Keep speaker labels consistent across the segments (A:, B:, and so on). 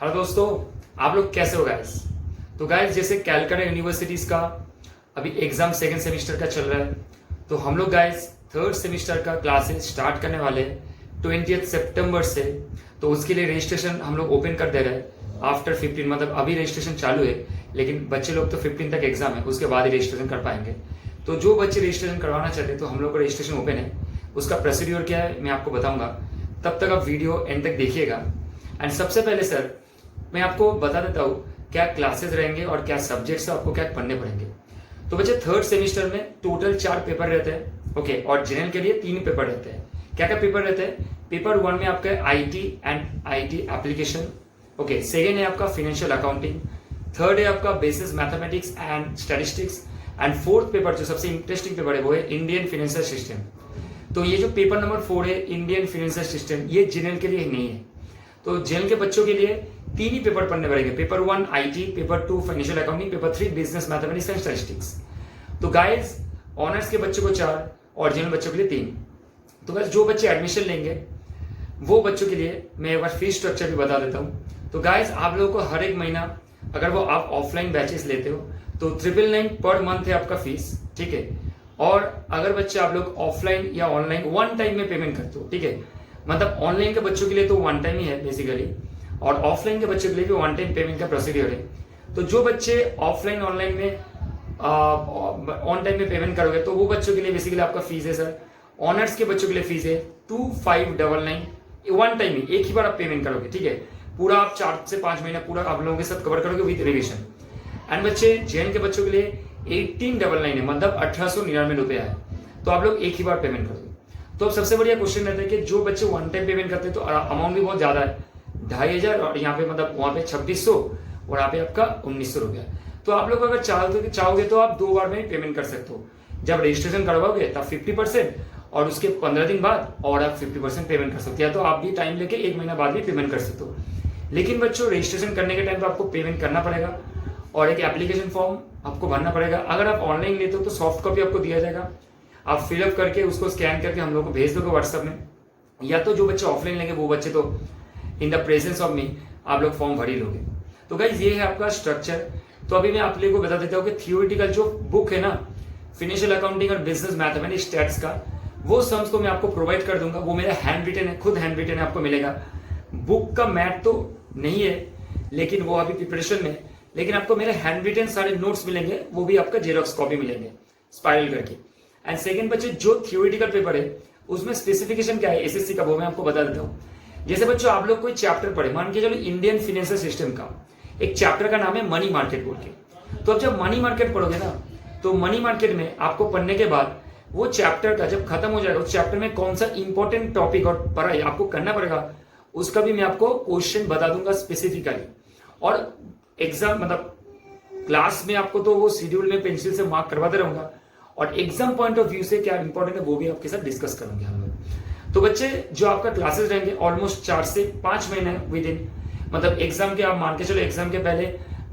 A: Hello दोस्तों, आप लोग कैसे हो गाइस। तो गाइस जैसे कैलकाटा यूनिवर्सिटीज का अभी एग्जाम सेकंड सेमेस्टर का चल रहा है, तो हम लोग गाइस थर्ड सेमेस्टर का क्लासेस स्टार्ट करने वाले हैं 20 सितंबर से। तो उसके लिए रजिस्ट्रेशन हम लोग ओपन कर दे रहे हैं आफ्टर 15, मतलब अभी रजिस्ट्रेशन चालू है, लेकिन बच्चे लोग तो 15 तक एग्जाम है, उसके बाद ही रजिस्ट्रेशन कर पाएंगे। तो जो बच्चे रजिस्ट्रेशन करवाना चाहते हैं तो हम लोग का रजिस्ट्रेशन ओपन है। उसका प्रोसीड्यूर क्या है मैं आपको बताऊंगा, तब तक आप वीडियो एंड तक देखिएगा। एंड सबसे पहले सर मैं आपको बता देता हूँ क्या क्लासेस रहेंगे और क्या सब्जेक्ट्स आपको क्या पढ़ने पड़ेंगे। तो बच्चे थर्ड सेमेस्टर में टोटल 4 पेपर रहते हैं, ओके, और जनरल के लिए 3 पेपर रहते हैं। क्या क्या पेपर रहते हैं? पेपर 1 में आपका IT and IT application, okay. Second है आपका फाइनेंशियल अकाउंटिंग, थर्ड है आपका basis mathematics and statistics, and fourth paper जो सबसे इंटरेस्टिंग पेपर है वो है इंडियन फाइनेंशियल सिस्टम। तो ये जो पेपर नंबर 4 है इंडियन फाइनेंशियल सिस्टम, ये जनरल के लिए नहीं है। तो जनरल के बच्चों के लिए 3 ही पेपर पढ़ने पड़ेंगे, paper 1 IT, paper 2 financial accounting, paper 3 business mathematics and statistics. तो गाइस ऑनर्स के बच्चों को 4 और जनरल बच्चों के लिए 3। तो गाइस जो बच्चे एडमिशन लेंगे वो बच्चों के लिए मैं एक बार फीस स्ट्रक्चर भी बता देता हूँ। तो गाइस आप लोगों को हर एक महीना अगर वो आप ऑफलाइन बैचेस लेते हो तो 999 पर मंथ है आपका फीस, ठीक है। और अगर बच्चे आप लोग ऑफलाइन या ऑनलाइन 1 टाइम में पेमेंट करते हो, ठीक है, मतलब ऑनलाइन के बच्चों के लिए तो 1 टाइम ही है बेसिकली, और ऑफलाइन के बच्चों के लिए भी 1 टाइम पेमेंट का प्रोसीड्यूर है। तो जो बच्चे ऑफलाइन ऑनलाइन में ऑन टाइम में पेमेंट करोगे तो वो बच्चों के लिए बेसिकली आपका फीस है सर, ऑनर्स के बच्चों के लिए फीस है 2599, 1 टाइम ही, एक ही बार आप पेमेंट करोगे, ठीक है। पूरा आप 4 से 5 महीना पूरा आप लोगों के साथ कवर करोगे विद रिविजन। एंड बच्चे जेएन के बच्चों के लिए 1899 है, मतलब 1899 रुपया है। तो आप लोग एक ही बार पेमेंट करोगे। तो अब सबसे बढ़िया क्वेश्चन रहता है कि जो बच्चे 1 टाइम पेमेंट करते हैं तो अमाउंट भी बहुत ज्यादा है, 2500, और यहाँ पे मतलब वहां पे 2600 और यहाँ पे आपका 1900 रुपया। तो आप लोग अगर चाहोगे तो आप 2 बार में पेमेंट कर सकते हो। जब रजिस्ट्रेशन करवाओगे तब 50% और उसके 15 दिन बाद और आप 50% पेमेंट कर सकते हो, या तो आप भी टाइम लेके 1 महीना बाद भी पेमेंट कर सकते हो। लेकिन बच्चों रजिस्ट्रेशन करने के टाइम पे आपको पेमेंट करना पड़ेगा और एक एप्लीकेशन फॉर्म आपको भरना पड़ेगा। अगर आप ऑनलाइन लेते हो तो सॉफ्ट कॉपी आपको दिया जाएगा, आप फिलअप करके उसको स्कैन करके हम लोग को भेज दोगे व्हाट्सएप में। या तो जो बच्चे ऑफलाइन लेंगे वो बच्चे तो in the presence of me आप लोग फॉर्म भर ही लोगे। तो गाइज ये है आपका स्ट्रक्चर। तो अभी मैं आप लोगों को बता देता हूँ कि थियोरिटिकल जो बुक है ना फाइनेंशियल अकाउंटिंग और बिजनेस मैथमेटिक्स स्टैट्स का, वो सम्स को मैं आपको प्रोवाइड कर दूंगा। वो मेरा हैंड रिटन है, खुद हैंड रिटन है, आपको मिलेगा। बुक का मैथ तो नहीं है लेकिन वो अभी प्रिपरेशन में, लेकिन आपको मेरे हैंड रिटन सारे नोट्स मिलेंगे, वो भी आपका जेरोक्स कॉपी मिलेंगे स्पाइरल करके। एंड सेकंड बच्चे जो थियोरिटिकल पेपर है उसमें स्पेसिफिकेशन क्या है एसएससी का, वो मैं आपको बता देता हूँ। जैसे बच्चों आप लोग कोई चैप्टर पढ़े, मान के चलो इंडियन फाइनेंशियल सिस्टम का एक चैप्टर का नाम है मनी मार्केट बोल के। तो अब जब मनी मार्केट पढ़ोगे ना तो मनी मार्केट में आपको पढ़ने के बाद वो चैप्टर का जब खत्म हो जाएगा उस चैप्टर में कौन सा इंपॉर्टेंट टॉपिक और पढ़ाई आपको करना पड़ेगा उसका भी मैं आपको क्वेश्चन बता दूंगा स्पेसिफिकली। और एग्जाम मतलब क्लास में आपको तो वो शेड्यूल में पेंसिल से मार्क करवाते रहूंगा, और एग्जाम पॉइंट ऑफ व्यू से क्या इंपॉर्टेंट है वो भी आपके साथ डिस्कस करेंगे हम लोग। तो बच्चे जो आपका क्लासेस रहेंगे ऑलमोस्ट 4 से 5 महीने विद इन, मतलब एग्जाम के आप मान के चलो एग्जाम के पहले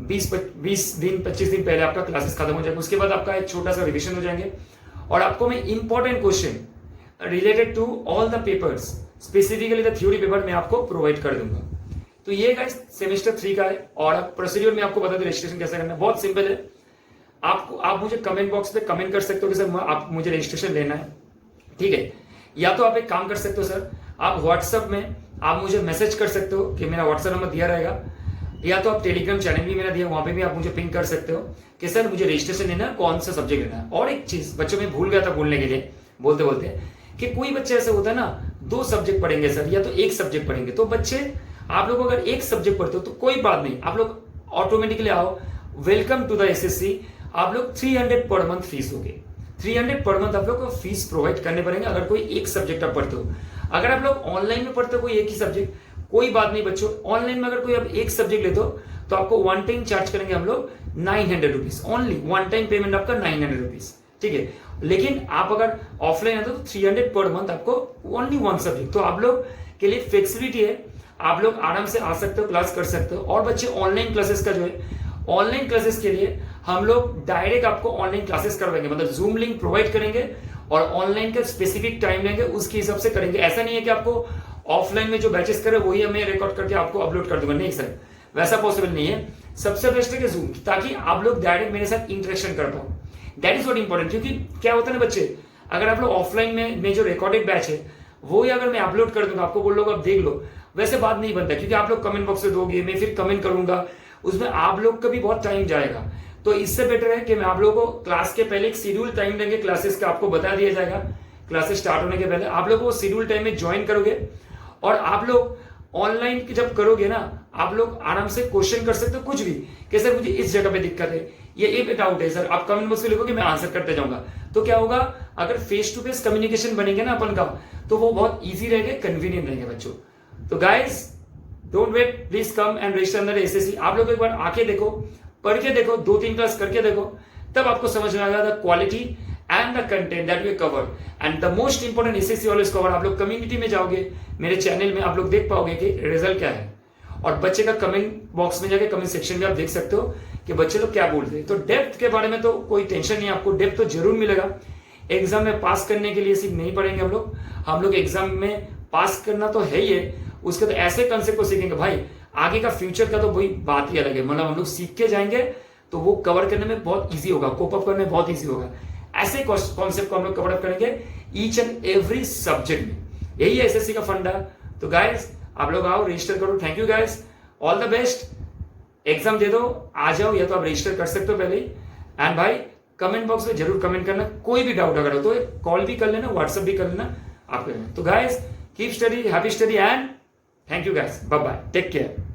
A: 20 दिन 25 दिन पहले आपका क्लासेस खत्म हो जाएगा। उसके बाद आपका एक छोटा सा रिविजन हो जाएंगे और आपको मैं important question related to all the papers, specifically the theory paper मैं आपको प्रोवाइड कर दूंगा। तो ये गाइस सेमेस्टर 3 का है। और प्रोसीड्यूर में आपको बता दें रजिस्ट्रेशन कैसे करना है, बहुत सिंपल है। आप मुझे कमेंट बॉक्स पे कमेंट कर सकते हो कि सर आप मुझे रजिस्ट्रेशन लेना है, ठीक है। या तो आप एक काम कर सकते हो सर, आप व्हाट्सएप में आप मुझे मैसेज कर सकते हो कि मेरा व्हाट्सएप नंबर दिया रहेगा, या तो आप टेलीग्राम चैनल भी मेरा दिया वहां पे भी आप मुझे पिंग कर सकते हो कि सर मुझे रजिस्ट्रेशन लेना है, कौन सा सब्जेक्ट लेना है। और एक चीज बच्चों में भूल गया था बोलने के लिए बोलते बोलते कि कोई बच्चे ऐसे होता है ना 2 सब्जेक्ट पढ़ेंगे सर या तो 1 सब्जेक्ट पढ़ेंगे। तो बच्चे आप लोग अगर 1 सब्जेक्ट पढ़ते हो तो कोई बात नहीं, आप लोग ऑटोमेटिकली आओ, वेलकम टू द एसएससी। आप लोग 300 पर मंथ फीस होगी, 300 पर मंथ आप लोग को फीस प्रोवाइड करने पड़ेंगे अगर कोई 1 सब्जेक्ट आप पढ़ते हो। अगर आप लोग ऑनलाइन में पढ़ते हो कोई एक ही सब्जेक्ट, कोई बात नहीं बच्चों, ऑनलाइन में अगर कोई आप 1 सब्जेक्ट लेते हो तो आपको 1 टाइम चार्ज करेंगे हम लोग 900 रुपीज, ओनली 1 टाइम पेमेंट आपका 900 रुपीज, ठीक है। लेकिन आप अगर ऑफलाइन आते हो तो 300 पर मंथ आपको ओनली 1 सब्जेक्ट। तो आप लोग के लिए फ्लेक्सिबिलिटी है, आप लोग आराम से आ सकते हो, क्लास कर सकते हो। और बच्चे ऑनलाइन क्लासेस का जो है, ऑनलाइन क्लासेस के लिए हम लोग डायरेक्ट आपको ऑनलाइन क्लासेस करवाएंगे, मतलब जूम लिंक प्रोवाइड करेंगे और ऑनलाइन का स्पेसिफिक टाइम लेंगे, उसके हिसाब से करेंगे। ऐसा नहीं है कि आपको ऑफलाइन में जो बैचेस करे वही हमें रिकॉर्ड करके आपको अपलोड कर दूंगा, नहीं सर। वैसा पॉसिबल नहीं है। सबसे बेस्ट है कि जूम, ताकि आप लोग डायरेक्ट मेरे साथ इंटरेक्शन कर पाओ। That is what important. क्योंकि क्या होता है ना बच्चे, अगर आप लोग ऑफलाइन में जो रिकॉर्डेड बैच है वो ही अगर मैं अपलोड कर दूंगा, आपको बोल लोग आप देख लो, वैसे बात नहीं बनता। क्योंकि आप लोग कमेंट बॉक्स में दोगे, मैं फिर कमेंट करूंगा, उसमें आप लोग का भी बहुत टाइम जाएगा। तो इससे बेटर है कि मैं आप लोगों को क्लास के पहले एक शेड्यूल टाइम देंगे क्लासेस का, आपको बता दिया जाएगा क्लासेस स्टार्ट होने के पहले। आप लोग वो शेड्यूल टाइम में ज्वाइन करोगे और आप लोग ऑनलाइन जब करोगे ना, आप लोग आराम से क्वेश्चन कर सकते हो कुछ भी, कि सर मुझे इस जगह पे दिक्कत है, ये डाउट है सर, आप कमेंट बॉक्स में लिखोगे, मैं आंसर करते जाऊंगा। तो क्या होगा, अगर फेस टू फेस कम्युनिकेशन बनेंगे ना अपन का, तो वो बहुत ईजी रहेगा, कन्वीनियंट रहेंगे बच्चों। तो guys don't wait, please come and register under SSC. आप लोग एक बार आके देखो, पढ़ के देखो, 2-3 क्लास करके देखो, तब आपको समझ में आएगा the quality and the content that we cover and the most important SSC always cover. आप लोग कम्युनिटी में जाओगे, मेरे चैनल में आप लोग देख पाओगे कि रिजल्ट क्या है, और बच्चे का कमेंट बॉक्स में जाके कमेंट सेक्शन में आप देख सकते हो कि बच्चे लोग क्या बोलते हैं। तो डेप्थ के बारे में तो कोई टेंशन नहीं, आपको डेप्थ तो जरूर मिलेगा। एग्जाम में पास करने के लिए सिर्फ नहीं पढ़ेंगे हम लोग एग्जाम में पास करना तो है ही है, उसके तो ऐसे कंसेप्ट को सीखेंगे भाई, आगे का फ्यूचर का तो वही बात ही अलग है। मतलब हम लोग सीख के जाएंगे तो वो कवर करने में बहुत ईजी होगा, कोप अप करने में बहुत ईजी होगा। ऐसे कॉन्सेप्ट को हम लोग कवर अप करेंगे ईच एंड एवरी सब्जेक्ट में, यही है एसएससी का फंडा। तो गाइस आप लोग आओ, रजिस्टर करो। Thank you guys, all the best. Exam दे दो, आ जाओ, या तो आप रजिस्टर कर सकते हो पहले ही। एंड भाई कमेंट बॉक्स में जरूर कमेंट करना, कोई भी डाउट अगर हो तो कॉल भी कर लेना, व्हाट्सएप भी कर लेना, आप कर लेना। तो guys keep study, happy study and thank you guys, bye bye, take care.